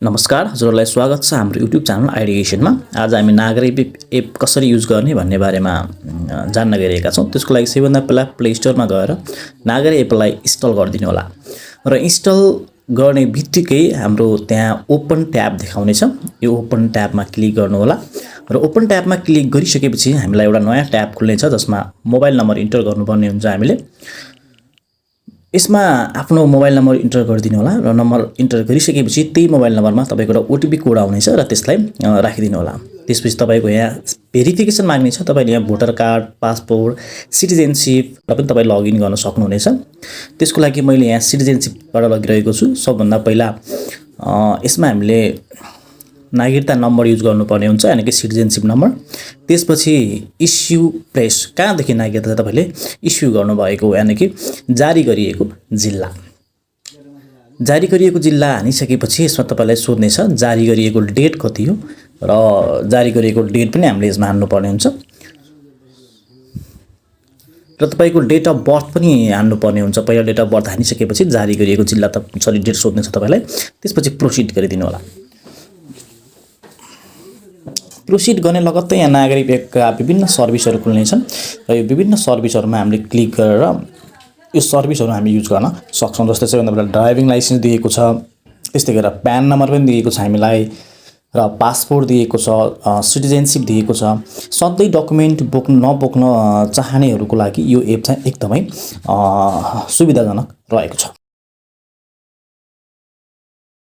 नमस्कार, हजुरहरूलाई स्वागत छ हाम्रो युट्युब च्यानल आइडिएसनमा। आज हामी नागरिक एप कसरी युज गर्ने भन्ने बारेमा जान्न गइरहेका छौँ। त्यसको लागि सबैभन्दा पहिला प्ले स्टोरमा गएर नागरिक एपलाई इन्स्टल गरिदिनु होला र इन्स्टल गर्ने बित्तिकै हाम्रो त्यहाँ ओपन ट्याब देखाउनेछ। यो ओपन ट्याबमा क्लिक गर्नु होला र ओपन ट्याबमा क्लिक गरिसकेपछि हामीलाई एउटा नयाँ ट्याब खुल्नेछ जसमा मोबाइल नम्बर इन्टर गर्नुपर्ने हुन्छ। हामीले यसमा आफ्नो मोबाइल नम्बर इन्टर गरिदिनु होला र नम्बर इन्टर गरिसकेपछि त्यही मोबाइल नम्बरमा तपाईको एउटा ओटिपी कोड आउनेछ र त्यसलाई राखिदिनु होला। त्यसपछि तपाईको यहाँ भेरिफिकेसन माग्नेछ। तपाईले यहाँ भोटर कार्ड, पासपोर्ट, सिटिजनशिप पनि तपाई लगइन गर्न सक्नुहुनेछ। त्यसको लागि मैले यहाँ सिटिजनशिपबाट लगिरहेको छु। सबभन्दा पहिला यसमा हामीले नागरिकता नम्बर युज गर्नुपर्ने हुन्छ, यानी कि सिटिजनशिप नम्बर। त्यसपछि इस्यु प्लेस, कहाँदेखि नागरिकता तपाईले इस्यु गर्नुभएको, यानी कि जारी गरिएको जिल्ला। जारी गरिएको जिल्ला हानिसकेपछि यसमा तपाईलाई सोध्नेछ जारी गरिएको डेट कति हो र जारी गरिएको डेट पनि हामीले यसमा हाल्नुपर्ने हुन्छ र तपाईको डेट अफ बर्थ पनि हाल्नुपर्ने हुन्छ। पहिला डेट अफ बर्थ हानिसकेपछि जारी गरिएको जिल्ला डेट सोध्नेछ तपाईलाई। त्यसपछि प्रोसिड गरिदिनु होला। प्रोसिड गर्ने लगत्तै यहाँ नागरिक एपका विभिन्न सर्भिसहरू खुल्नेछन् र यो विभिन्न सर्भिसहरूमा हामीले क्लिक गरेर यो सर्भिसहरू हामी युज गर्न सक्छौँ। जस्तै सबैभन्दा पहिला ड्राइभिङ लाइसेन्स दिएको छ, त्यस्तै गरेर प्यान नम्बर पनि दिएको छ हामीलाई र पासपोर्ट दिएको छ, सिटिजनशिप दिएको छ। सधैँ डकुमेन्ट नबोक्न चाहनेहरूको लागि यो एप चाहिँ एकदमै सुविधाजनक रहेको छ।